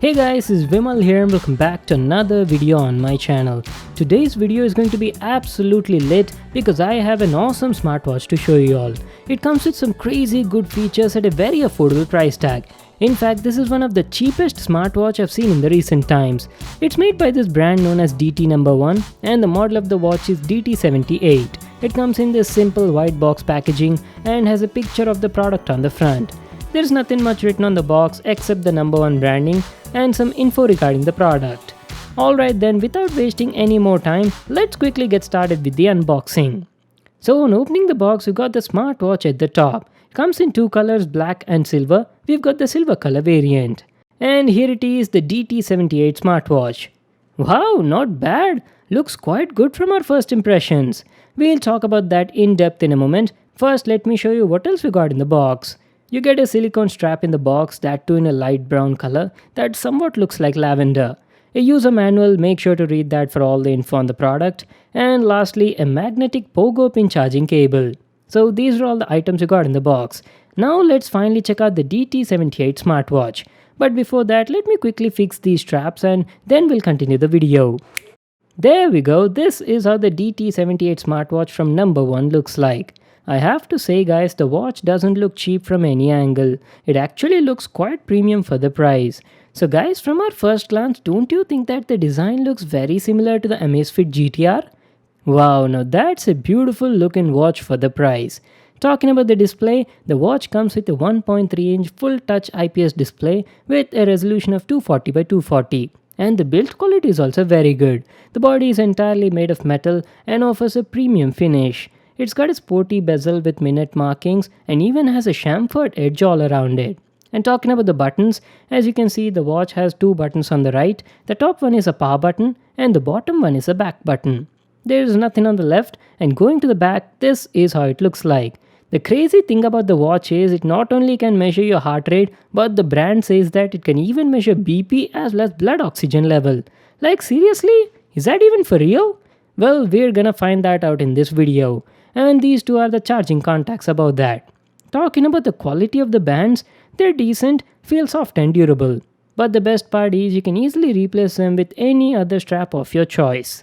Hey guys, it's Vimal here and welcome back to another video on my channel. Today's video is going to be absolutely lit because I have an awesome smartwatch to show you all. It comes with some crazy good features at a very affordable price tag. In fact, this is one of the cheapest smartwatch I've seen in the recent times. It's made by this brand known as DT1 and the model of the watch is DT78. It comes in this simple white box packaging and has a picture of the product on the front. There's nothing much written on the box except the #1 branding and some info regarding the product. Alright then, without wasting any more time, let's quickly get started with the unboxing. So on opening the box, we got the smartwatch at the top. It comes in two colors, black and silver. We've got the silver color variant. And here it is, the DT78 smartwatch. Wow, not bad. Looks quite good from our first impressions. We'll talk about that in depth in a moment. First, let me show you what else we got in the box. You get a silicone strap in the box, that too in a light brown color that somewhat looks like lavender. A user manual, make sure to read that for all the info on the product. And lastly, a magnetic pogo pin charging cable. So these are all the items you got in the box. Now let's finally check out the DT78 smartwatch. But before that, let me quickly fix these straps and then we'll continue the video. There we go, this is how the DT78 smartwatch from #1 looks like. I have to say guys, the watch doesn't look cheap from any angle. It actually looks quite premium for the price. So guys, from our first glance, don't you think that the design looks very similar to the Amazfit GTR? Wow, now that's a beautiful looking watch for the price. Talking about the display, the watch comes with a 1.3-inch full touch IPS display with a resolution of 240 by 240. And the build quality is also very good. The body is entirely made of metal and offers a premium finish. It's got a sporty bezel with minute markings and even has a chamfered edge all around it. And talking about the buttons, as you can see, the watch has two buttons on the right. The top one is a power button and the bottom one is a back button. There is nothing on the left, and going to the back, this is how it looks like. The crazy thing about the watch is it not only can measure your heart rate, but the brand says that it can even measure BP as well as blood oxygen level. Like seriously? Is that even for real? Well, we're gonna find that out in this video. And these two are the charging contacts about that. Talking about the quality of the bands, they're decent, feel soft and durable. But the best part is you can easily replace them with any other strap of your choice.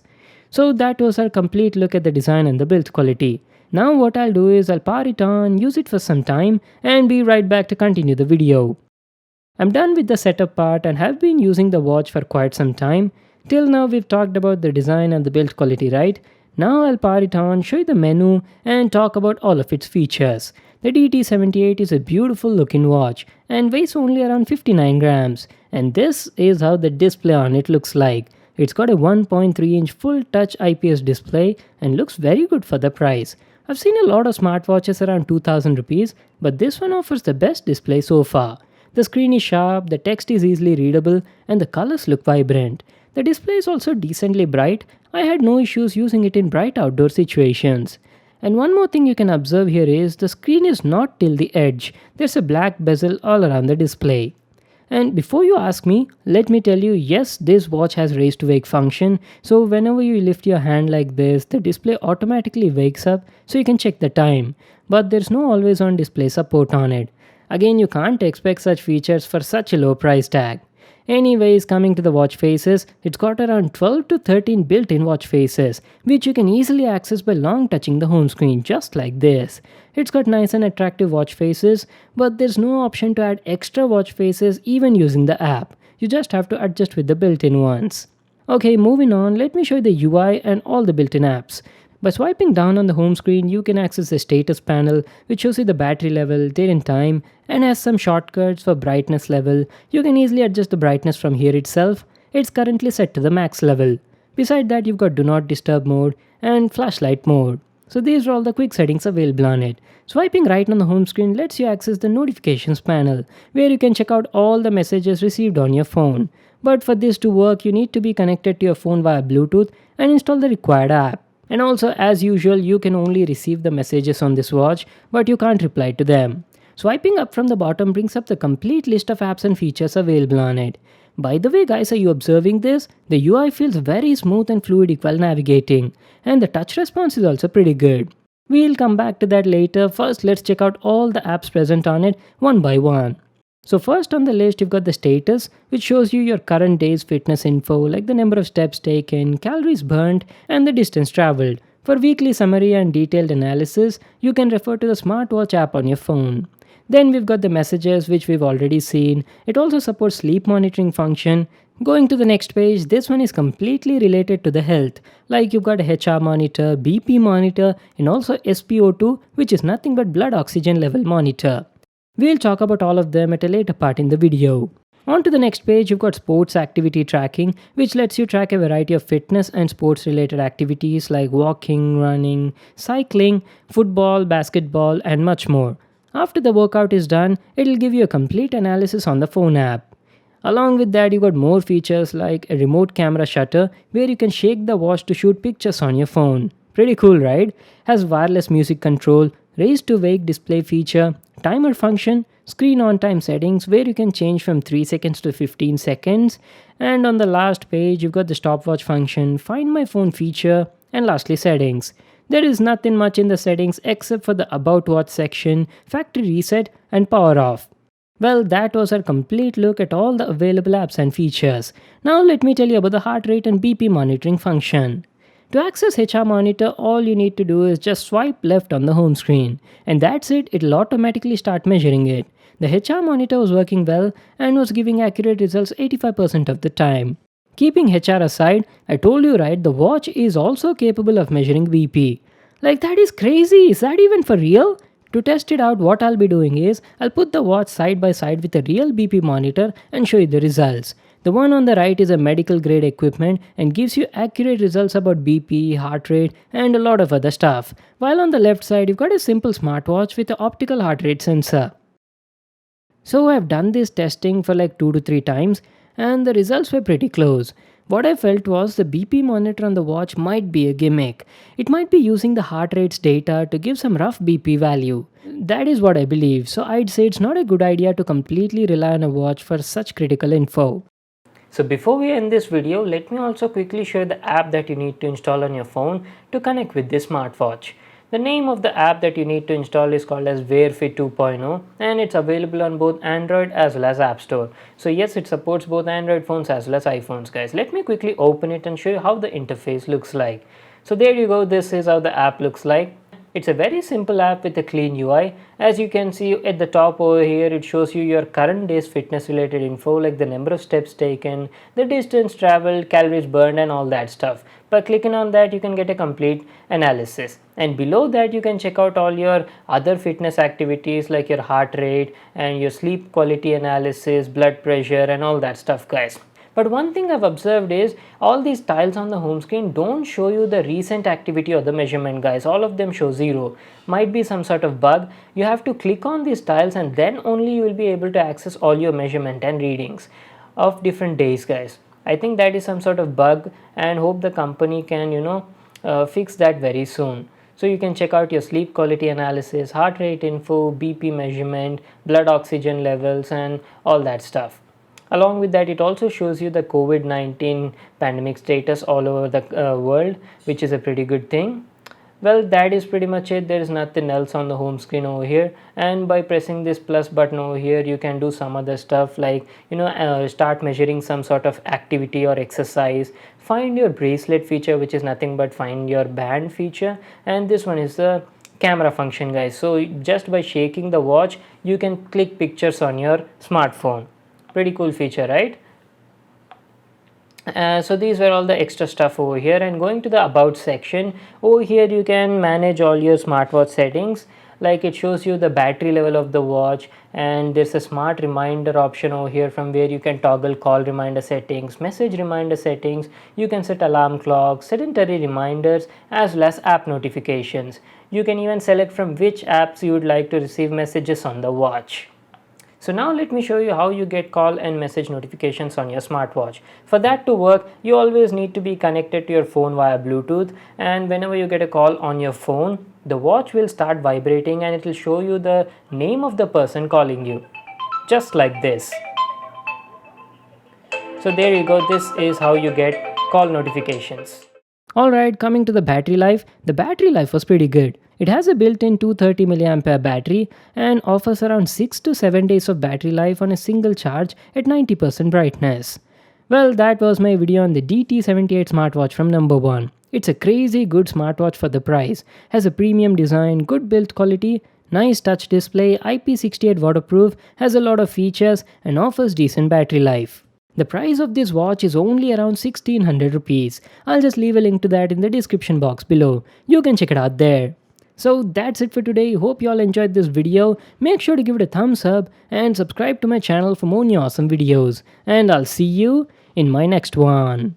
So that was our complete look at the design and the build quality. Now what I'll do is I'll power it on, use it for some time and be right back to continue the video. I'm done with the setup part and have been using the watch for quite some time. Till now we've talked about the design and the build quality, right? Now I'll power it on, show you the menu and talk about all of its features. The DT78 is a beautiful looking watch and weighs only around 59 grams. And this is how the display on it looks like. It's got a 1.3-inch full touch IPS display and looks very good for the price. I've seen a lot of smartwatches around 2000 rupees, but this one offers the best display so far. The screen is sharp, the text is easily readable and the colors look vibrant. The display is also decently bright. I had no issues using it in bright outdoor situations. And one more thing you can observe here is the screen is not till the edge. There's a black bezel all around the display. And before you ask me, let me tell you, yes, this watch has raise to wake function. So whenever you lift your hand like this, the display automatically wakes up so you can check the time. But there's no always on display support on it. Again, you can't expect such features for such a low price tag. Anyways, coming to the watch faces, it's got around 12 to 13 built-in watch faces, which you can easily access by long touching the home screen, just like this. It's got nice and attractive watch faces, but there's no option to add extra watch faces even using the app. You just have to adjust with the built-in ones. Okay, moving on, let me show you the UI and all the built-in apps. By swiping down on the home screen, you can access the status panel, which shows you the battery level, date and time, and has some shortcuts for brightness level. You can easily adjust the brightness from here itself. It's currently set to the max level. Beside that, you've got do not disturb mode and flashlight mode. So these are all the quick settings available on it. Swiping right on the home screen lets you access the notifications panel, where you can check out all the messages received on your phone. But for this to work, you need to be connected to your phone via Bluetooth and install the required app. And also, as usual, you can only receive the messages on this watch, but you can't reply to them. Swiping up from the bottom brings up the complete list of apps and features available on it. By the way guys, are you observing this? The UI feels very smooth and fluid while navigating, and the touch response is also pretty good. We'll come back to that later. First, let's check out all the apps present on it one by one. So first on the list you've got the status, which shows you your current day's fitness info like the number of steps taken, calories burnt and the distance traveled. For weekly summary and detailed analysis, you can refer to the Smartwatch app on your phone. Then we've got the messages which we've already seen. It also supports sleep monitoring function. Going to the next page, this one is completely related to the health. Like you've got a HR monitor, BP monitor and also SpO2, which is nothing but blood oxygen level monitor. We'll talk about all of them at a later part in the video. On to the next page, you've got sports activity tracking, which lets you track a variety of fitness and sports related activities like walking, running, cycling, football, basketball, and much more. After the workout is done, it'll give you a complete analysis on the phone app. Along with that, you got more features like a remote camera shutter where you can shake the watch to shoot pictures on your phone. Pretty cool, right? Has wireless music control, raise to wake display feature, timer function, screen on time settings where you can change from 3 seconds to 15 seconds, and on the last page you've got the stopwatch function, find my phone feature, and lastly settings. There is nothing much in the settings except for the about watch section, factory reset and power off. Well, that was our complete look at all the available apps and features. Now let me tell you about the heart rate and BP monitoring function. To access HR Monitor, all you need to do is just swipe left on the home screen. And that's it, it'll automatically start measuring it. The HR Monitor was working well and was giving accurate results 85% of the time. Keeping HR aside, I told you right, the watch is also capable of measuring BP. Like that is crazy, is that even for real? To test it out, what I'll be doing is, I'll put the watch side by side with a real BP monitor and show you the results. The one on the right is a medical grade equipment and gives you accurate results about BP, heart rate and a lot of other stuff. While on the left side you've got a simple smartwatch with an optical heart rate sensor. So I've done this testing for like 2 to 3 times and the results were pretty close. What I felt was the BP monitor on the watch might be a gimmick. It might be using the heart rate's data to give some rough BP value. That is what I believe, so I'd say it's not a good idea to completely rely on a watch for such critical info. So before we end this video, let me also quickly share the app that you need to install on your phone to connect with this smartwatch. The name of the app that you need to install is called as Wear Fit 2.0 and it's available on both Android as well as App Store. So yes, it supports both Android phones as well as iPhones, guys. Let me quickly open it and show you how the interface looks like. So there you go, this is how the app looks like. It's a very simple app with a clean UI. As you can see at the top over here, it shows you your current day's fitness related info like the number of steps taken, the distance traveled, calories burned and all that stuff. By clicking on that, you can get a complete analysis. And below that, you can check out all your other fitness activities like your heart rate and your sleep quality analysis, blood pressure and all that stuff, guys. But one thing I've observed is all these tiles on the home screen don't show you the recent activity or the measurement, guys. All of them show 0. Might be some sort of bug. You have to click on these tiles and then only you will be able to access all your measurement and readings of different days, guys. I think that is some sort of bug and hope the company can fix that very soon. So you can check out your sleep quality analysis, heart rate info, BP measurement, blood oxygen levels and all that stuff. Along with that, it also shows you the COVID-19 pandemic status all over the world, which is a pretty good thing. Well, that is pretty much it. There is nothing else on the home screen over here, and by pressing this plus button over here you can do some other stuff like start measuring some sort of activity or exercise, find your bracelet feature, which is nothing but find your band feature, and this one is the camera function, guys. So just by shaking the watch you can click pictures on your smartphone. Pretty cool feature, right? So these were all the extra stuff over here, and going to the about section over here you can manage all your smartwatch settings. Like it shows you the battery level of the watch, and there's a smart reminder option over here from where you can toggle call reminder settings, message reminder settings. You can set alarm clocks, sedentary reminders as well as app notifications. You can even select from which apps you would like to receive messages on the watch. So now let me show you how you get call and message notifications on your smartwatch. For that to work, you always need to be connected to your phone via Bluetooth, and whenever you get a call on your phone, the watch will start vibrating and it will show you the name of the person calling you, just like this. So there you go, this is how you get call notifications. Alright, coming to the battery life was pretty good. It has a built-in 230 mAh battery and offers around 6 to 7 days of battery life on a single charge at 90% brightness. Well, that was my video on the DT78 smartwatch from number 1. It's a crazy good smartwatch for the price. Has a premium design, good build quality, nice touch display, IP68 waterproof, has a lot of features and offers decent battery life. The price of this watch is only around 1600 rupees. I'll just leave a link to that in the description box below. You can check it out there. So that's it for today. Hope you all enjoyed this video. Make sure to give it a thumbs up and subscribe to my channel for more new awesome videos. And I'll see you in my next one.